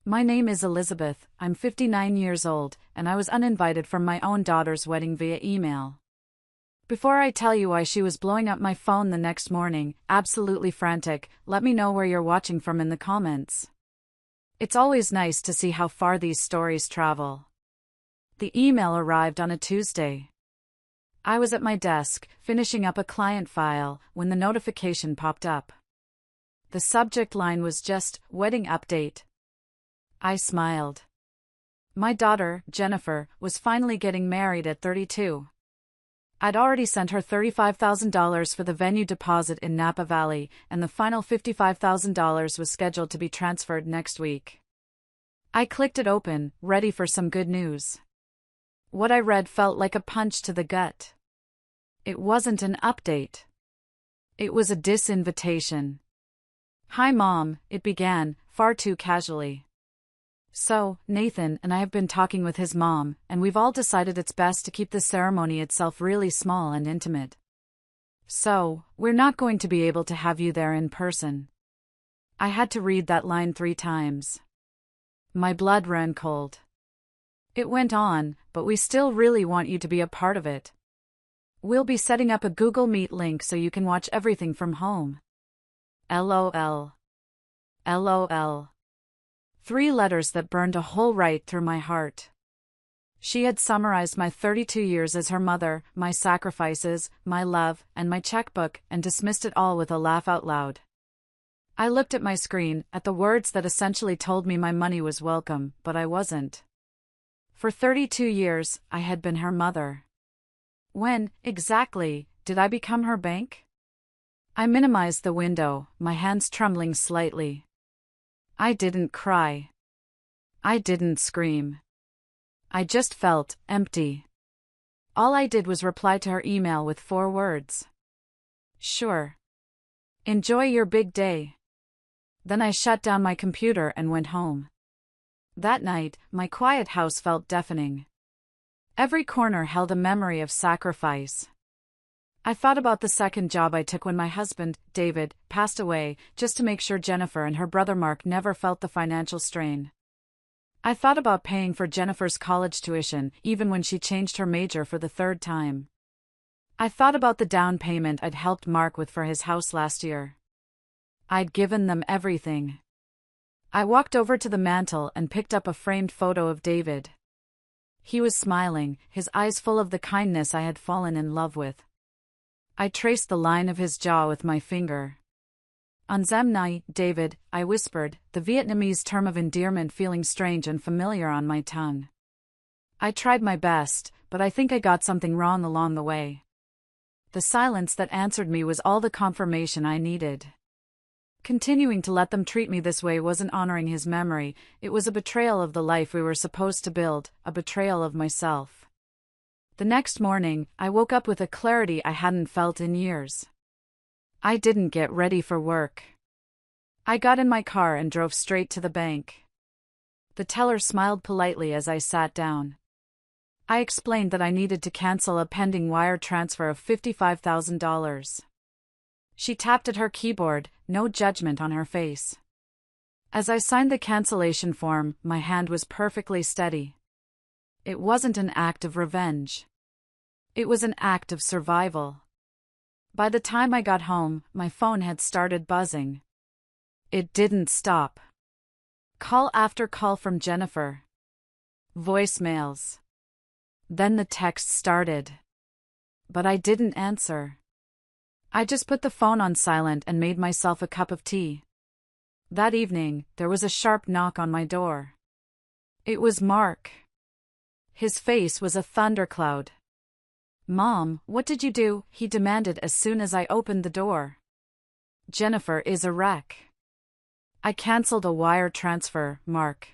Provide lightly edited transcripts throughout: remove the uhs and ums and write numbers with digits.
My name is Elizabeth, I'm 59 years old, and I was uninvited from my own daughter's wedding via email. Before I tell you why she was blowing up my phone the next morning, absolutely frantic, let me know where you're watching from in the comments. It's always nice to see how far these stories travel. The email arrived on a Tuesday. I was at my desk, finishing up a client file, when the notification popped up. The subject line was just, "Wedding update." I smiled. My daughter, Jennifer, was finally getting married at 32. I'd already sent her $35,000 for the venue deposit in Napa Valley, and the final $55,000 was scheduled to be transferred next week. I clicked it open, ready for some good news. What I read felt like a punch to the gut. It wasn't an update. It was a disinvitation. "Hi Mom," it began, far too casually. "So, Nathan and I have been talking with his mom, and we've all decided it's best to keep the ceremony itself really small and intimate. So, we're not going to be able to have you there in person." I had to read that line 3 times. My blood ran cold. It went on, "But we still really want you to be a part of it. We'll be setting up a Google Meet link so you can watch everything from home. LOL. LOL. 3 letters that burned a hole right through my heart. She had summarized my 32 years as her mother, my sacrifices, my love, and my checkbook, and dismissed it all with a laugh out loud. I looked at my screen, at the words that essentially told me my money was welcome, but I wasn't. For 32 years, I had been her mother. When, exactly, did I become her bank? I minimized the window, my hands trembling slightly. I didn't cry. I didn't scream. I just felt empty. All I did was reply to her email with 4 words. "Sure. Enjoy your big day." Then I shut down my computer and went home. That night, my quiet house felt deafening. Every corner held a memory of sacrifice. I thought about the second job I took when my husband, David, passed away, just to make sure Jennifer and her brother Mark never felt the financial strain. I thought about paying for Jennifer's college tuition, even when she changed her major for the 3rd time. I thought about the down payment I'd helped Mark with for his house last year. I'd given them everything. I walked over to the mantel and picked up a framed photo of David. He was smiling, his eyes full of the kindness I had fallen in love with. I traced the line of his jaw with my finger. "An Zem Nai, David," I whispered, the Vietnamese term of endearment feeling strange and familiar on my tongue. I tried my best, but I think I got something wrong along the way. The silence that answered me was all the confirmation I needed. Continuing to let them treat me this way wasn't honoring his memory, it was a betrayal of the life we were supposed to build, a betrayal of myself. The next morning, I woke up with a clarity I hadn't felt in years. I didn't get ready for work. I got in my car and drove straight to the bank. The teller smiled politely as I sat down. I explained that I needed to cancel a pending wire transfer of $55,000. She tapped at her keyboard, no judgment on her face. As I signed the cancellation form, my hand was perfectly steady. It wasn't an act of revenge. It was an act of survival. By the time I got home, my phone had started buzzing. It didn't stop. Call after call from Jennifer. Voicemails. Then the text started. But I didn't answer. I just put the phone on silent and made myself a cup of tea. That evening, there was a sharp knock on my door. It was Mark. His face was a thundercloud. "Mom, what did you do?" he demanded as soon as I opened the door. "Jennifer is a wreck. I canceled a wire transfer, Mark.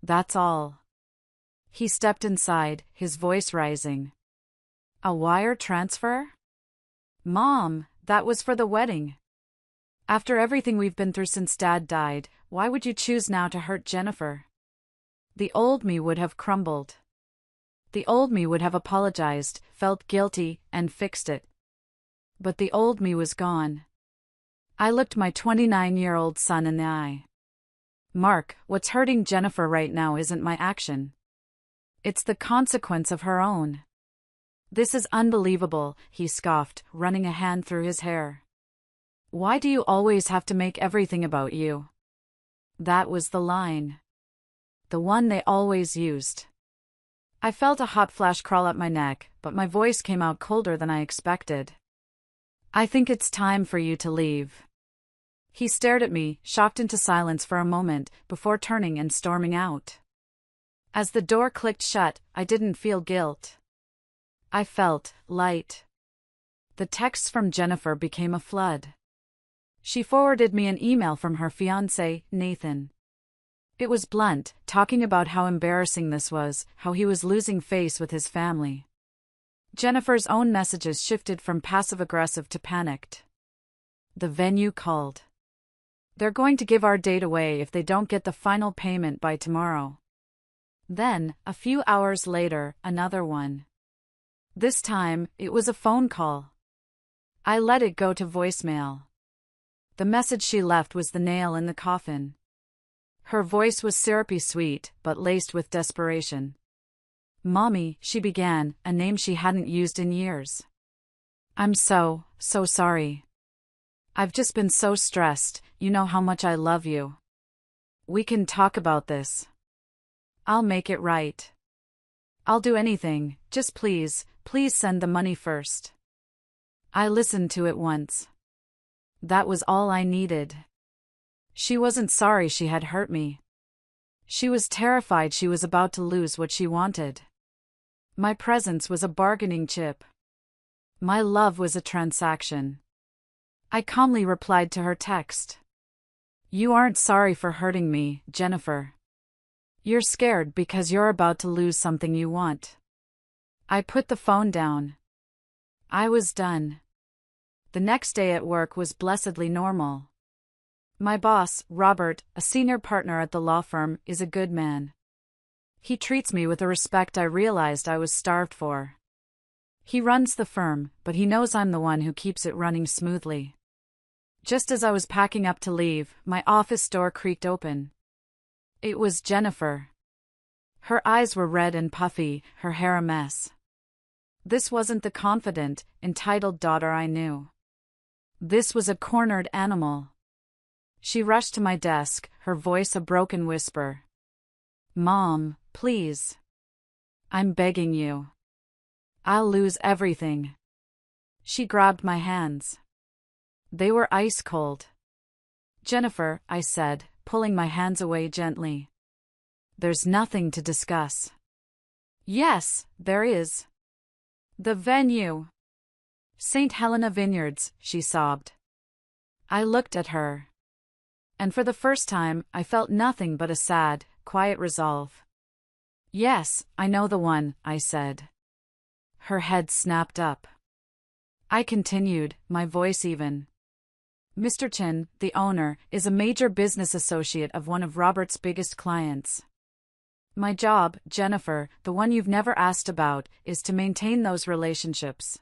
That's all." He stepped inside, his voice rising. "A wire transfer? Mom, that was for the wedding. After everything we've been through since Dad died, why would you choose now to hurt Jennifer?" The old me would have crumbled. The old me would have apologized, felt guilty, and fixed it. But the old me was gone. I looked my 29-year-old son in the eye. Mark, what's hurting Jennifer right now isn't my action. It's the consequence of her own. This is unbelievable, he scoffed, running a hand through his hair. Why do you always have to make everything about you? That was the line. The one they always used. I felt a hot flash crawl up my neck, but my voice came out colder than I expected. I think it's time for you to leave. He stared at me, shocked into silence for a moment, before turning and storming out. As the door clicked shut, I didn't feel guilt. I felt light. The texts from Jennifer became a flood. She forwarded me an email from her fiancé, Nathan. It was blunt, talking about how embarrassing this was, how he was losing face with his family. Jennifer's own messages shifted from passive-aggressive to panicked. The venue called. They're going to give our date away if they don't get the final payment by tomorrow. Then, a few hours later, another one. This time, it was a phone call. I let it go to voicemail. The message she left was the nail in the coffin. Her voice was syrupy sweet, but laced with desperation. Mommy, she began, a name she hadn't used in years. I'm so sorry. I've just been so stressed, you know how much I love you. We can talk about this. I'll make it right. I'll do anything, just please send the money first. I listened to it once. That was all I needed. She wasn't sorry she had hurt me. She was terrified she was about to lose what she wanted. My presence was a bargaining chip. My love was a transaction. I calmly replied to her text. You aren't sorry for hurting me, Jennifer. You're scared because you're about to lose something you want. I put the phone down. I was done. The next day at work was blessedly normal. My boss, Robert, a senior partner at the law firm, is a good man. He treats me with a respect I realized I was starved for. He runs the firm, but he knows I'm the one who keeps it running smoothly. Just as I was packing up to leave, my office door creaked open. It was Jennifer. Her eyes were red and puffy, her hair a mess. This wasn't the confident, entitled daughter I knew. This was a cornered animal. She rushed to my desk, her voice a broken whisper. Mom, please. I'm begging you. I'll lose everything. She grabbed my hands. They were ice cold. Jennifer, I said, pulling my hands away gently. There's nothing to discuss. Yes, there is. The venue. St. Helena Vineyards, she sobbed. I looked at her. And for the first time, I felt nothing but a sad, quiet resolve. Yes, I know the one, I said. Her head snapped up. I continued, my voice even. Mr. Chin, the owner, is a major business associate of one of Robert's biggest clients. My job, Jennifer, the one you've never asked about, is to maintain those relationships.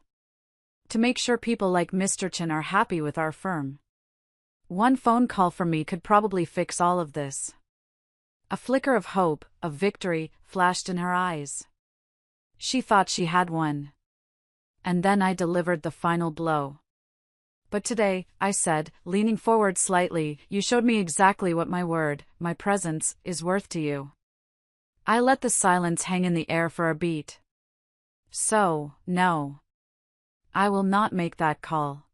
To make sure people like Mr. Chin are happy with our firm. One phone call from me could probably fix all of this. A flicker of hope, of victory, flashed in her eyes. She thought she had won. And then I delivered the final blow. But today, I said, leaning forward slightly, you showed me exactly what my word, my presence, is worth to you. I let the silence hang in the air for a beat. So, no. I will not make that call.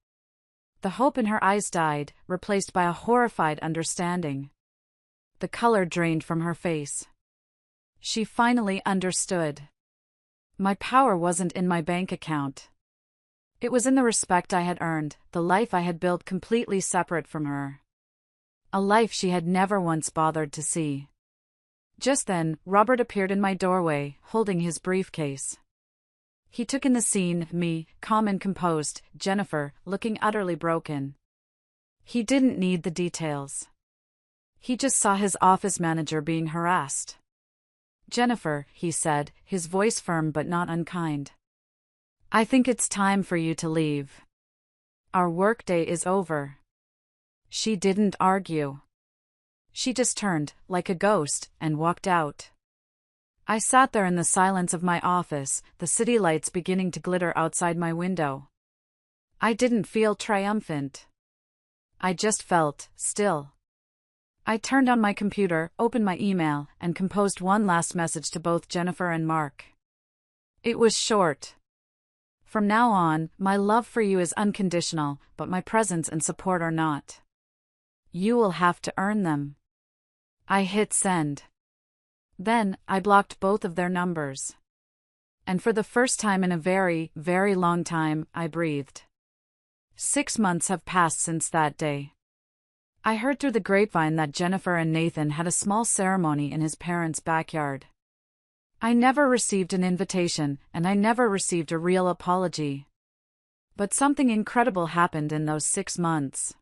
The hope in her eyes died, replaced by a horrified understanding. The color drained from her face. She finally understood. My power wasn't in my bank account. It was in the respect I had earned, the life I had built completely separate from her. A life she had never once bothered to see. Just then, Robert appeared in my doorway, holding his briefcase. He took in the scene, me, calm and composed, Jennifer, looking utterly broken. He didn't need the details. He just saw his office manager being harassed. Jennifer, he said, his voice firm but not unkind. I think it's time for you to leave. Our workday is over. She didn't argue. She just turned, like a ghost, and walked out. I sat there in the silence of my office, the city lights beginning to glitter outside my window. I didn't feel triumphant. I just felt still. I turned on my computer, opened my email, and composed one last message to both Jennifer and Mark. It was short. From now on, my love for you is unconditional, but my presence and support are not. You will have to earn them. I hit send. Then, I blocked both of their numbers. And for the first time in a very, very long time, I breathed. 6 months have passed since that day. I heard through the grapevine that Jennifer and Nathan had a small ceremony in his parents' backyard. I never received an invitation, and I never received a real apology. But something incredible happened in those 6 months.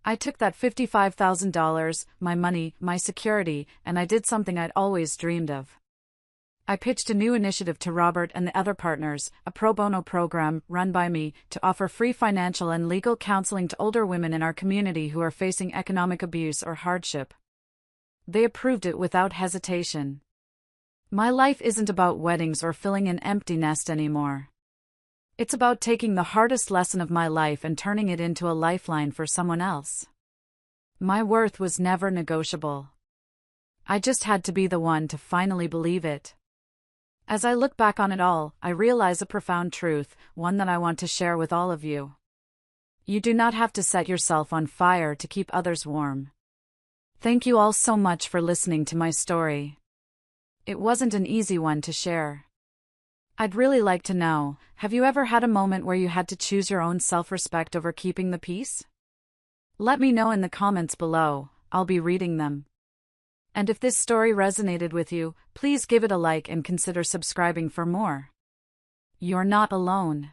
I took that $55,000, my money, my security, and I did something I'd always dreamed of. I pitched a new initiative to Robert and the other partners, a pro bono program run by me to offer free financial and legal counseling to older women in our community who are facing economic abuse or hardship. They approved it without hesitation. My life isn't about weddings or filling an empty nest anymore. It's about taking the hardest lesson of my life and turning it into a lifeline for someone else. My worth was never negotiable. I just had to be the one to finally believe it. As I look back on it all, I realize a profound truth, one that I want to share with all of you. You do not have to set yourself on fire to keep others warm. Thank you all so much for listening to my story. It wasn't an easy one to share. I'd really like to know, have you ever had a moment where you had to choose your own self-respect over keeping the peace? Let me know in the comments below, I'll be reading them. And if this story resonated with you, please give it a like and consider subscribing for more. You're not alone.